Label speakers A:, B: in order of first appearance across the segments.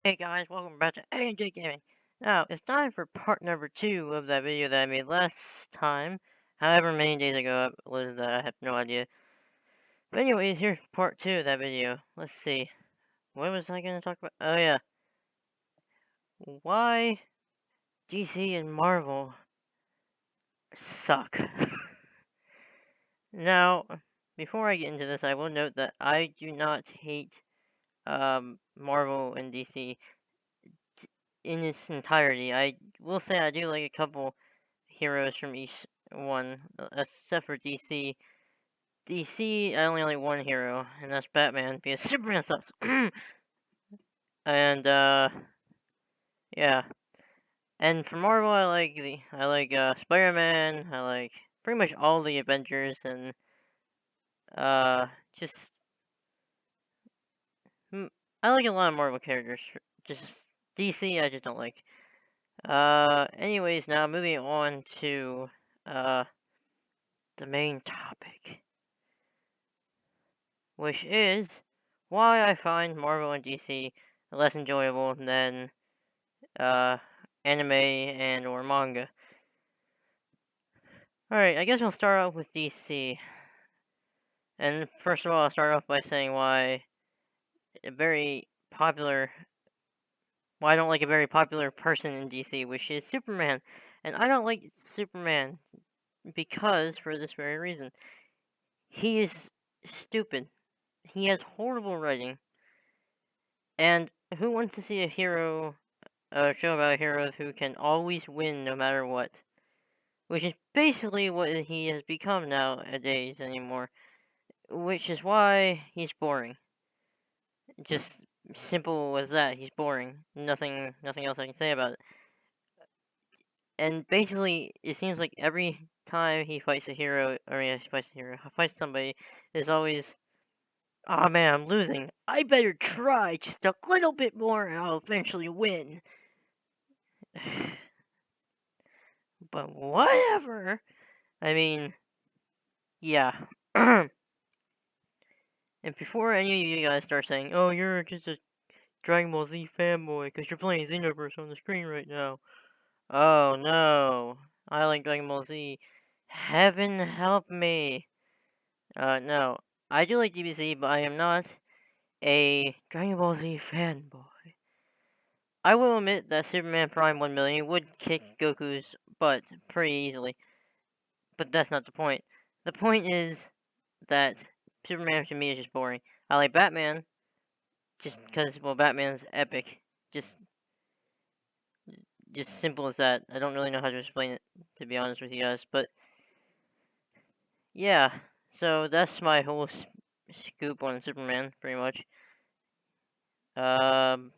A: Hey guys, welcome back to AJ Gaming. Now, it's time for part number 2 of that video that I made last time. However many days ago it was that, I have no idea. But anyways, here's part 2 of that video. Let's see. What was I gonna talk about? Oh yeah. Why DC and Marvel suck. Now, before I get into this, I will note that I do not hate Marvel and DC in its entirety. I will say I do like a couple heroes from each one, except for DC. DC, I only like one hero, and that's Batman, because Superman sucks. And yeah. And for Marvel, I like Spider-Man. I like pretty much all the Avengers, and uh, just I like a lot of Marvel characters. Just DC, I just don't like. Anyways, now moving on to uh the main topic, which is why I find Marvel and DC less enjoyable than uh, anime and or manga. Alright, I guess I'll start off with DC. And first of all, I'll start off by saying a very popular why I don't like a very popular person in DC, which is Superman. And I don't like Superman because for this very reason. He is stupid. He has horrible writing. And who wants to see a show about a hero who can always win no matter what? Which is basically what he has become nowadays anymore. Which is why he's boring. Just simple as that. He's boring. Nothing else I can say about it. And basically, it seems like every time he fights a hero, or yeah, fights somebody, there's always, oh man, I'm losing. I better try just a little bit more, and I'll eventually win. But whatever. I mean, yeah. And before any of you guys start saying, "Oh, you're just a Dragon Ball Z fanboy because you're playing Xenoverse on the screen right now," oh no, I like Dragon Ball Z. Heaven help me. No, I do like DBZ, but I am not a Dragon Ball Z fanboy. I will admit that Superman Prime 1 million would kick Goku's butt pretty easily, but that's not the point. The point is that Superman to me is just boring. I like Batman just because, well, Batman's epic. Just just simple as that. I don't really know how to explain it, to be honest with you guys, but yeah. So that's my whole scoop on Superman, pretty much. Um,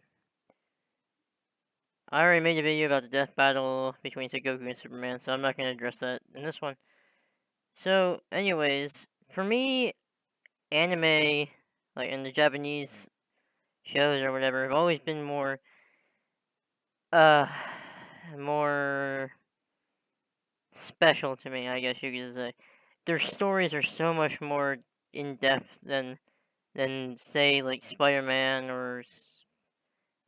A: I already made a video about the death battle between Goku and Superman, so I'm not gonna address that in this one. So, anyways, for me, anime, like in the Japanese shows or whatever, have always been uh, more special to me, I guess you could say. Their stories are so much more in depth than say like Spider-Man or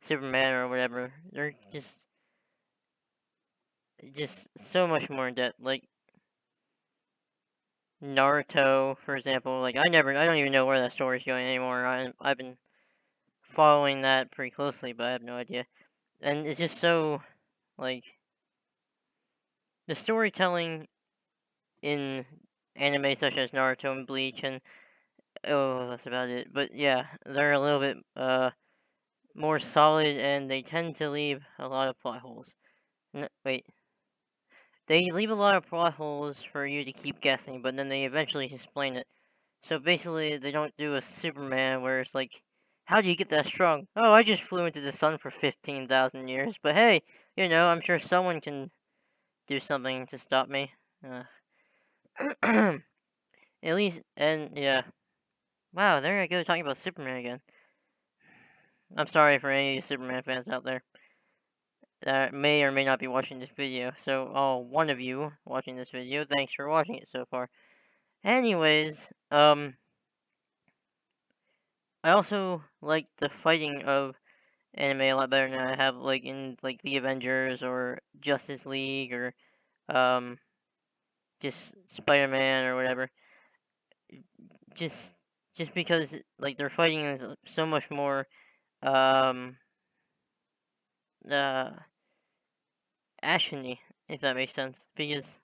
A: Superman or whatever. They're just so much more in depth. Like Naruto, for example. Like I don't even know where that story's going anymore. I've been following that pretty closely, but I have no idea. And it's just so like the storytelling in anime such as Naruto and Bleach and oh, that's about it. But yeah, they're a little bit more solid, and they tend to leave a lot of plot holes. Wait, they leave a lot of plot holes for you to keep guessing, but then they eventually explain it. So basically, they don't do a Superman where it's like, how do you get that strong? Oh, I just flew into the sun for 15,000 years. But hey, I'm sure someone can do something to stop me. At least, and yeah. Wow, there I go talking about Superman again. I'm sorry for any Superman fans out there that may or may not be watching this video. So, one of you watching this video, thanks for watching it so far. Anyways, I also like the fighting of anime a lot better than I have like in like the Avengers or Justice League or um just Spider-Man or whatever. Just just because like their fighting is so much more um uh actiony, if that makes sense. Because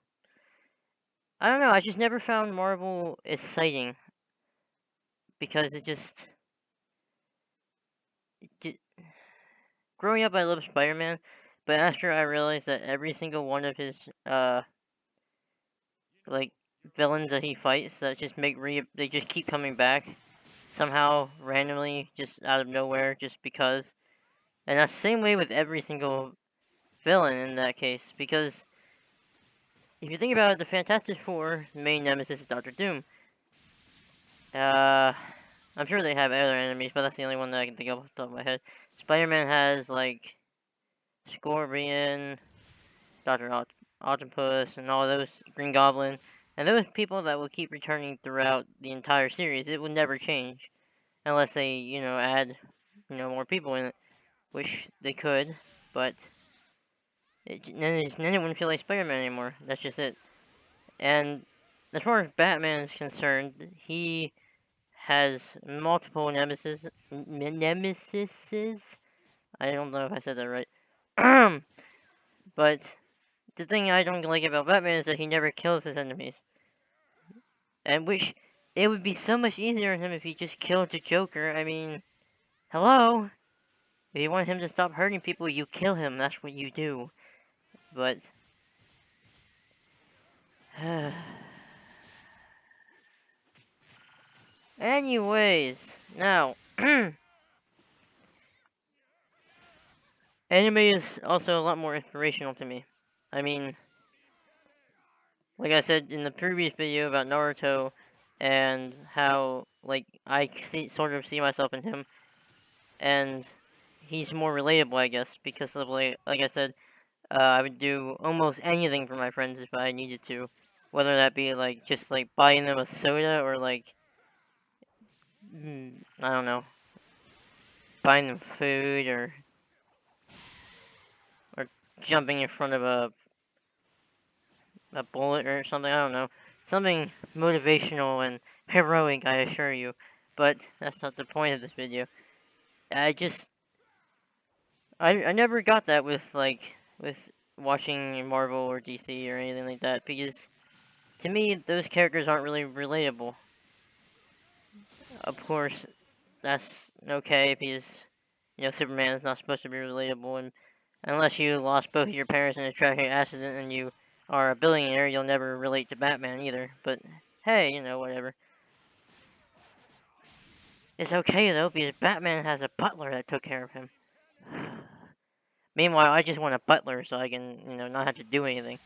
A: I don't know, I just never found Marvel exciting because it growing up I loved Spider-Man, but after I realized that every single one of his like villains that he fights that just they just keep coming back somehow randomly just out of nowhere just because. And that's the same way with every single villain in that case because if you think about it, the Fantastic Four main nemesis is Doctor Doom. I'm sure they have other enemies, but that's the only one that I can think of off the top of my head. Spider-Man has like Scorpion, Doctor Octopus, and all those Green Goblin, and those people that will keep returning throughout the entire series. It will never change unless they, add, more people in it, which they could, but then it wouldn't feel like Spider-Man anymore. That's just it. And as far as Batman is concerned, he has multiple nemesises. I don't know if I said that right. But the thing I don't like about Batman is that he never kills his enemies. And which it would be so much easier on him if he just killed the Joker. I mean, hello? If you want him to stop hurting people, you kill him. That's what you do. But anyways, now anime is also a lot more inspirational to me. I mean, like I said in the previous video about Naruto and how like sort of see myself in him, and he's more relatable, I guess, because of like I said, I would do almost anything for my friends if I needed to, whether that be like just like buying them a soda or like I don't know, buying them food or jumping in front of a bullet or something. I don't know, something motivational and heroic, I assure you. But that's not the point of this video. I just I never got that with watching Marvel or DC or anything like that because to me those characters aren't really relatable. Of course, that's okay because Superman is not supposed to be relatable, and unless you lost both your parents in a tragic accident and you are a billionaire, you'll never relate to Batman either. But hey, whatever. It's okay though because Batman has a butler that took care of him. Meanwhile, I just want a butler so I can, not have to do anything.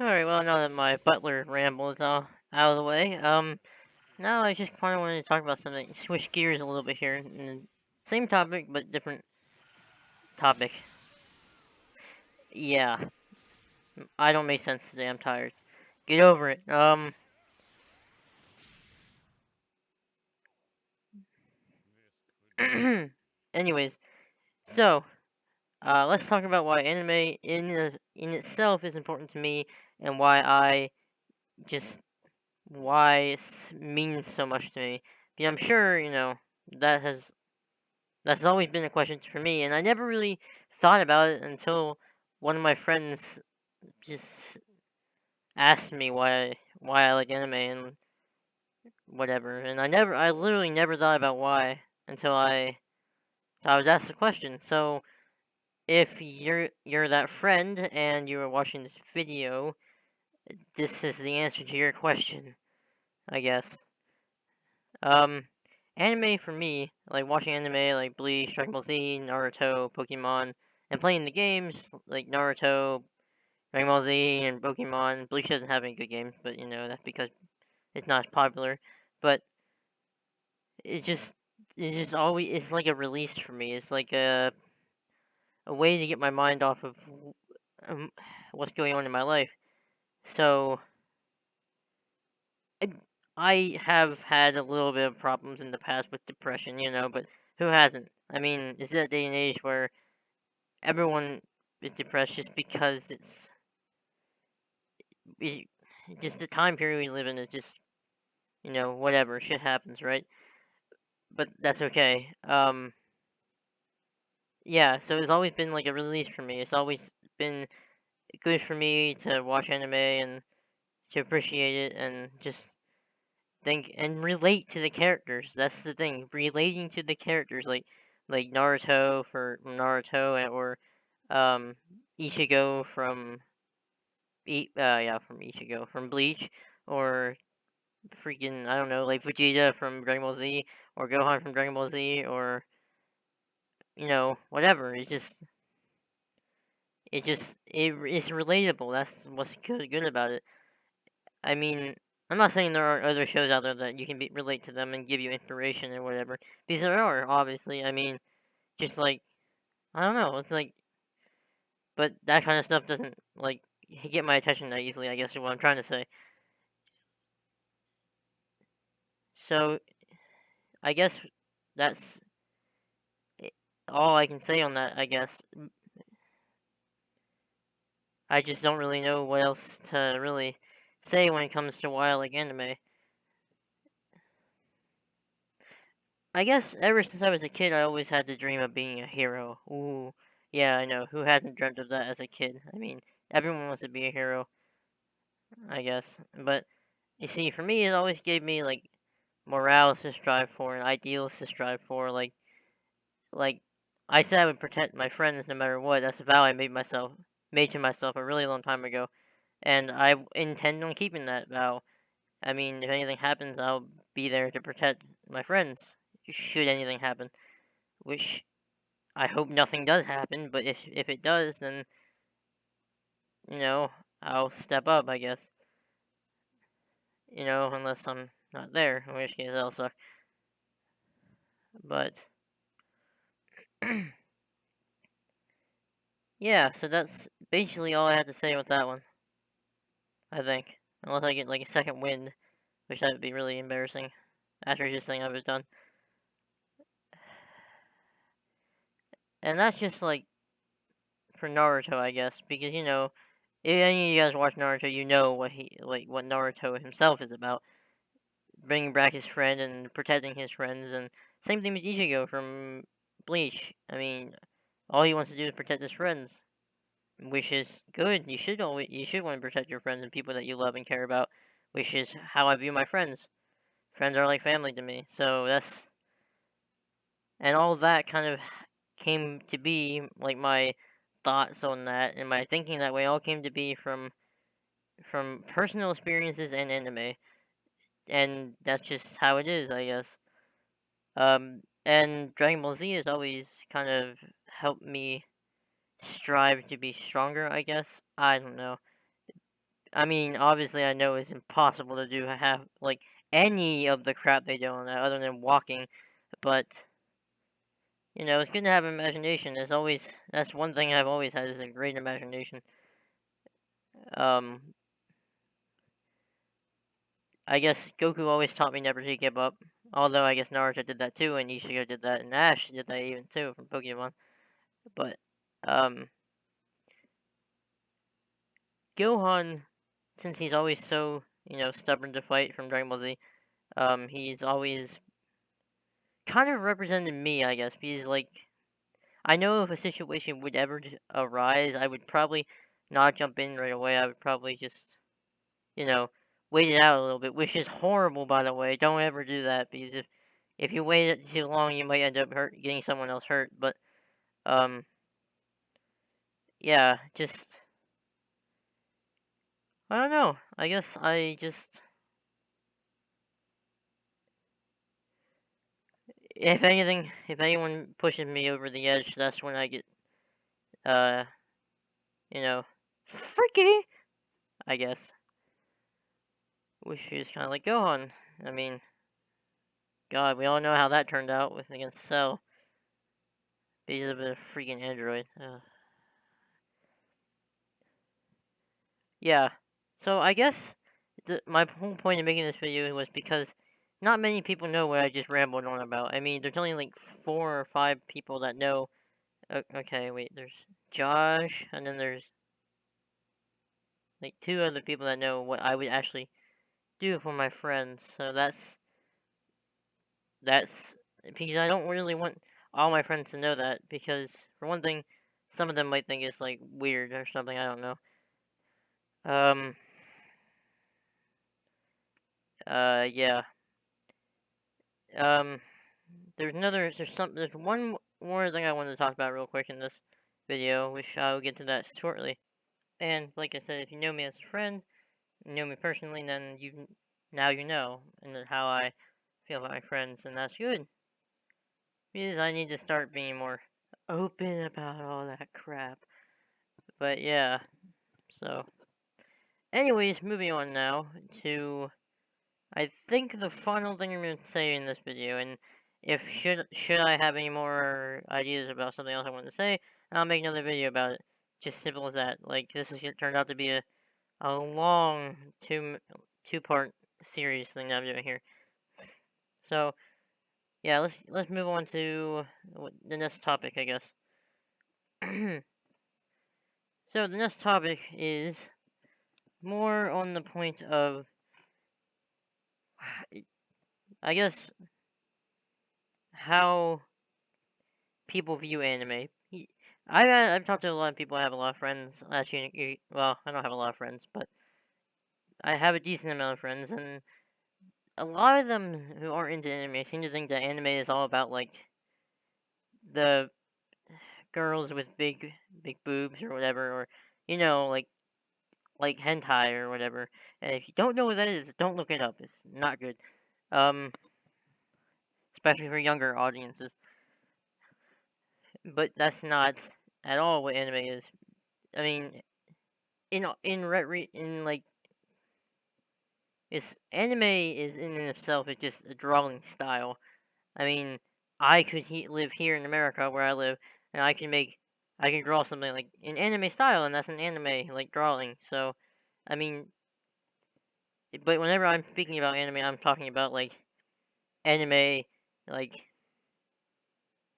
A: Alright, well, now that my butler ramble is all out of the way, now I just kind of wanted to talk about something, switch gears a little bit here. Same topic, but different topic. Yeah, I don't make sense today, I'm tired. Get over it. Anyways, so, let's talk about why anime in itself is important to me and just why it means so much to me. Because I'm sure, that that's always been a question for me, and I never really thought about it until one of my friends just asked me why I like anime and whatever, and I literally never thought about why until I was asked the question. So if you're that friend and you were watching this video, this is the answer to your question, I guess. Um, Anime for me, like watching anime like Bleach, Dragon Ball Z, Naruto, Pokemon, and playing the games like Naruto, Dragon Ball Z, and Pokemon. Bleach doesn't have any good games, but that's because it's not as popular. But it's just always it's like a release for me. It's like a way to get my mind off of um, what's going on in my life. So I, I have had a little bit of problems in the past with depression, but Who hasn't? I mean, is that day and age where everyone is depressed just because it's just the time period we live in is just, whatever, shit happens, right? But that's okay. Yeah, so it's always been like a release for me. It's always been good for me to watch anime and to appreciate it and just think and relate to the characters. That's the thing, relating to the characters, like Naruto from Naruto, or um Ichigo from Ichigo from Bleach, or freaking I don't know, like Vegeta from Dragon Ball Z, or Gohan from Dragon Ball Z, or whatever. It's relatable. That's what's good about it. I mean, I'm not saying there aren't other shows out there that you can relate to them and give you inspiration or whatever, because there are, obviously. I mean, just like, I don't know, it's like, but that kind of stuff doesn't like get my attention that easily, I guess is what I'm trying to say. So I guess that's all I can say on that. I guess I just don't really know what else to really say when it comes to why I like anime. I guess ever since I was a kid, I always had the dream of being a hero. Ooh, yeah, I know. Who hasn't dreamt of that as a kid? I mean, everyone wants to be a hero, I guess. But you see, for me, it always gave me like morals to strive for and ideals to strive for. Like I said, I would protect my friends no matter what. That's a vow I made to myself a really long time ago, and I intend on keeping that vow. I mean, if anything happens, I'll be there to protect my friends. Should anything happen, which I hope nothing does happen, but if it does, then you know I'll step up, I guess. Unless I'm not there, in which case I'll suck. But yeah, so that's basically all I had to say with that one. I think, unless I get like a second wind, which that would be really embarrassing after just saying I was done. And that's just like for Naruto, I guess, because if any of you guys watch Naruto, you know what Naruto himself is about. Bringing back his friend and protecting his friends, and same thing with Ichigo from Bleach. I mean, all he wants to do is protect his friends, which is good. You should want to protect your friends and people that you love and care about, which is how I view my friends. Friends are like family to me. So and all of that kind of came to be, like my thoughts on that and my thinking that way all came to be from personal experiences and anime, and that's just how it is, I guess. And Dragon Ball Z has always kind of helped me strive to be stronger, I guess. I don't know. I mean, obviously, I know it's impossible to do have like any of the crap they do on that other than walking, but it's good to have imagination. That's one thing I've always had is a great imagination. Um, I guess Goku always taught me never to give up. Although I guess Naruto did that too, and Ichigo did that, and Ash did that even too from Pokemon. But um, Gohan, since he's always so stubborn to fight from Dragon Ball Z, he's always kind of represented me, I guess. Because like I know if a situation would ever arise, I would probably not jump in right away. I would probably just you know wait it out a little bit, which is horrible, by the way. Don't ever do that because if you wait it too long, you might end up getting someone else hurt. But um, yeah, just I don't know. I guess I just if anything, if anyone pushes me over the edge, that's when I get uh, you know, freaky. I guess, which is kind of like Gohan. I mean, God, we all know how that turned out with against Cell. He's a bit of freaking android. Yeah. So I guess my whole point of making this video was because not many people know what I just rambled on about. I mean, there's only like 4 or 5 people that know. Okay, wait, there's Josh, and then there's like 2 other people that know what I would actually do for my friends. So that's because I don't really want all my friends to know that, because for one thing, some of them might think it's like weird or something. I don't know. Um. Yeah. Um. There's one more thing I wanted to talk about real quick in this video, which I will get to that shortly. And like I said, if you know me as a friend, you know me personally, then now you know, and then how I feel about my friends, and that's good. Because I need to start being more open about all that crap. But yeah, so anyways, moving on now to I think the final thing I'm going to say in this video, and if should I have any more ideas about something else I want to say, I'll make another video about it. Just simple as that. Like this has turned out to be a long two-part series thing that I'm doing here. So yeah, let's move on to the next topic, I guess. So the next topic is more on the point of, I guess, how people view anime. I've talked to a lot of people. I have a lot of friends. Actually, well, I don't have a lot of friends, but I have a decent amount of friends, and a lot of them who aren't into anime seem to think that anime is all about like the girls with big boobs or whatever, or like hentai or whatever. And if you don't know what that is, don't look it up. It's not good. Um, especially for younger audiences. But that's not at all what anime is. I mean, in like it's anime is in itself is just a drawing style. I mean, I could live here in America where I live, and I can draw something like in anime style, and that's an anime like drawing. So, I mean, but whenever I'm speaking about anime, I'm talking about like anime, like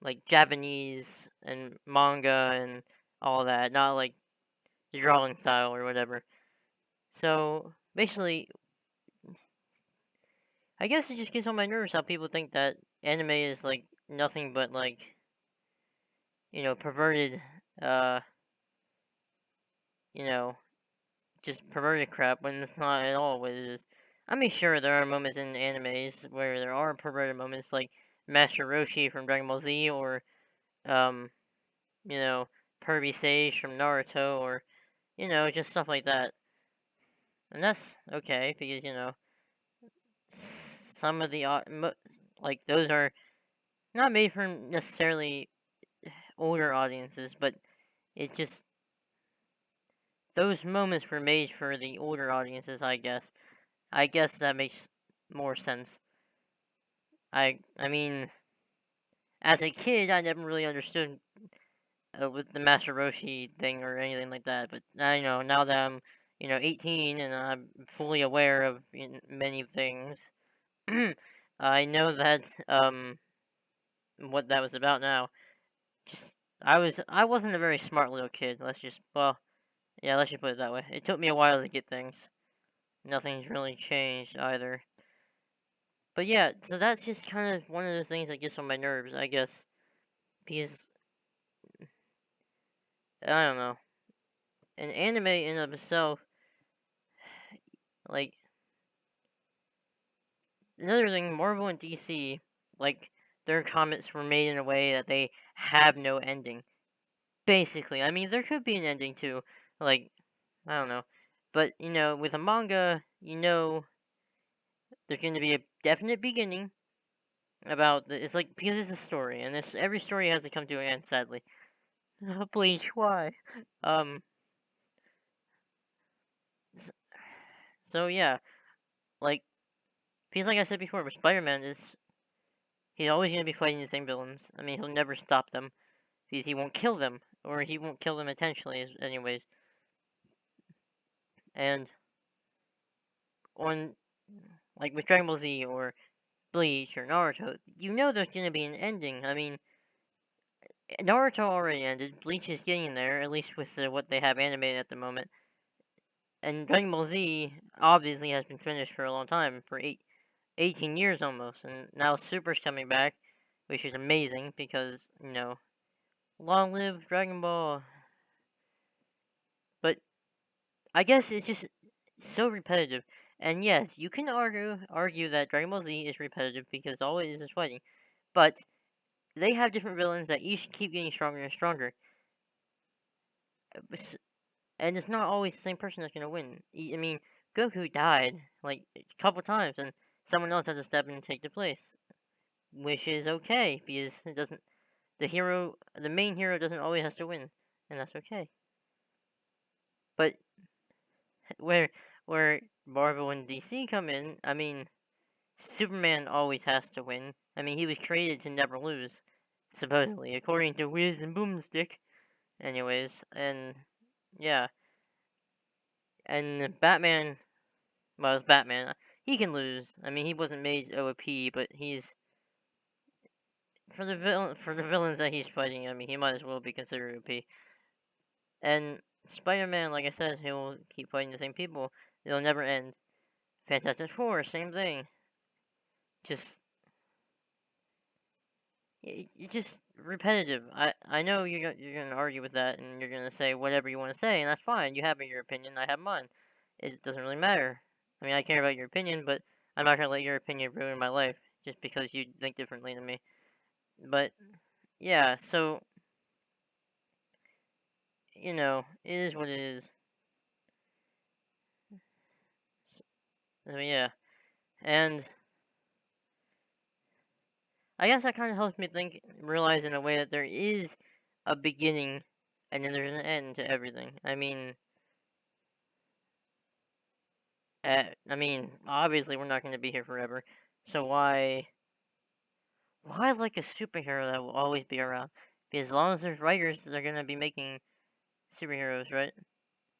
A: like Japanese and manga and all that, not like the drawing style or whatever. So basically, I guess it just gets on my nerves how people think that anime is like nothing but like perverted, uh, you know, just perverted crap when it's not at all what it is. I mean, sure, there are moments in animes where there are perverted moments, like Master Roshi from Dragon Ball Z, or um, you know, Pervy Sage from Naruto, or just stuff like that. And that's okay because some of the like those are not made for necessarily older audiences, but it's just those moments were made for the older audiences, I guess. I guess that makes more sense. I mean, as a kid, I never really understood with the Master Roshi thing or anything like that. But I know now that I'm 18 and I'm fully aware of many things, I know that what that was about now. Just I wasn't a very smart little kid. Let's just put it that way. It took me a while to get things. Nothing's really changed either. But yeah, so that's just kind of one of the things that gets on my nerves, I guess, because I don't know. An anime in of itself, like another thing, Marvel and DC, like their comics were made in a way that they have no ending. Basically, I mean, there could be an ending too, like I don't know, but with a manga, there's going to be a definite beginning about it's like because it's a story, and this every story has to come to an end, sadly. Bleach, why? Um, so yeah, like because like I said before, but Spider-Man is he's always gonna be fighting the same villains. I mean, he'll never stop them because he won't kill them, or he won't kill them intentionally, anyways. And on like with Dragon Ball Z or Bleach or Naruto, you know there's gonna be an ending. I mean, Naruto already ended. Bleach is getting there, at least with what they have animated at the moment. And Dragon Ball Z obviously has been finished for a long time, for 18 years almost, and now Super's coming back, which is amazing because, long live Dragon Ball. But I guess it's just so repetitive. And yes, you can argue that Dragon Ball Z is repetitive because all it is fighting. But they have different villains that each keep getting stronger and stronger. And it's not always the same person that's gonna win. I mean, Goku died like a couple times, and someone else had to step in and take the place, which is okay because it doesn't. The main hero, doesn't always have to win, and that's okay. But where where Marvel and DC come in, I mean, Superman always has to win. I mean, he was created to never lose, supposedly, according to Wiz and Boomstick. Anyways, and yeah, and Batman. Well, it's Batman. He can lose. I mean, he wasn't made OP, but he's for the villains that he's fighting. I mean, he might as well be considered OP. And Spider-Man, like I said, he'll keep fighting the same people. It'll never end. Fantastic Four, same thing. Just it's just repetitive. I know you're gonna argue with that, and you're gonna say whatever you want to say, and that's fine. You have your opinion, I have mine. It doesn't really matter. I mean, I care about your opinion, but I'm not gonna let your opinion ruin my life just because you think differently than me. But yeah, so it is what it is. So yeah, and I guess that kind of helps me realize in a way that there is a beginning, and then there's an end to everything. Obviously we're not going to be here forever, so why like a superhero that will always be around? Because as long as there's writers, they're going to be making superheroes, right?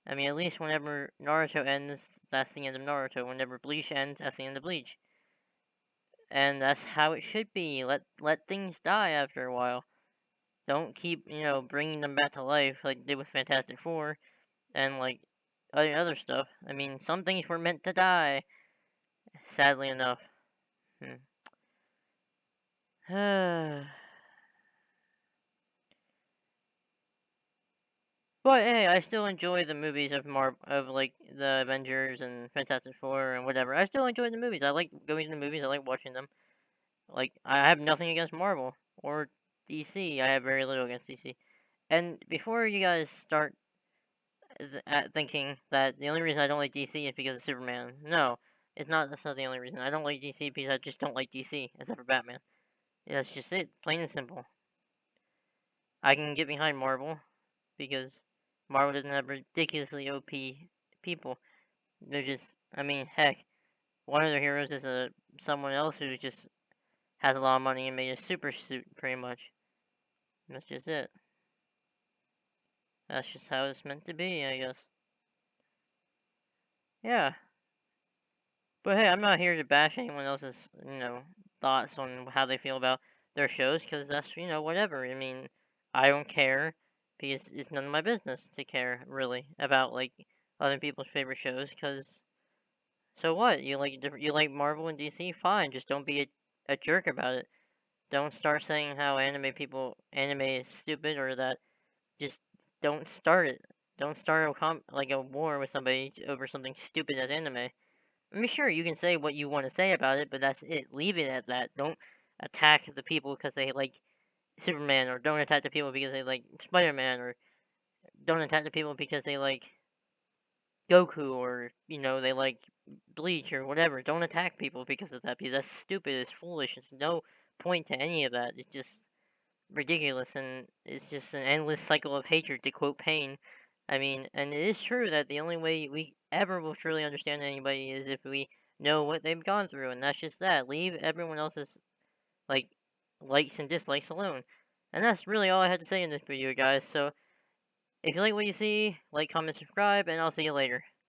A: I mean, at least whenever Naruto ends, that's the end of Naruto. Whenever Bleach ends, that's the end of Bleach. And that's how it should be. Let things die after a while. Don't keep, bringing them back to life like they did with Fantastic Four and like other stuff. I mean, some things were meant to die, sadly enough. But hey, I still enjoy the movies of like the Avengers and Fantastic Four and whatever. I still enjoy the movies. I like going to the movies. I like watching them. Like I have nothing against Marvel or DC. I have very little against DC. And before you guys start thinking that the only reason I don't like DC is because of Superman, no, it's not. That's not the only reason. I don't like DC because I just don't like DC, except for Batman. Yeah, that's just it, plain and simple. I can get behind Marvel because Marvel doesn't have ridiculously OP people. They're just, I mean, heck, one of their heroes is someone else who just has a lot of money and made a super suit, pretty much. That's just it. That's just how it's meant to be, I guess. Yeah. But hey, I'm not here to bash anyone else's, thoughts on how they feel about their shows, because that's, whatever. I mean, I don't care, because it's none of my business to care, really, about, like, other people's favorite shows, because, so what? You like Marvel and DC? Fine, just don't be a jerk about it. Don't start saying how anime is stupid, or that, just don't start it. Don't start like a war with somebody over something stupid as anime. I mean, sure, you can say what you want to say about it, but that's it. Leave it at that. Don't attack the people because they like Superman, or don't attack the people because they like Spider-Man, or don't attack the people because they like Goku, or they like Bleach or whatever. Don't attack people because of that, because that's stupid. It's foolish. It's no point to any of that. It's just ridiculous, and it's just an endless cycle of hatred, to quote Pain. I mean, and it is true that the only way we ever will truly understand anybody is if we know what they've gone through, and that's just that. Leave everyone else's like likes and dislikes alone. And that's really all I had to say in this video, guys. So if you like what you see, like, comment, subscribe, and I'll see you later.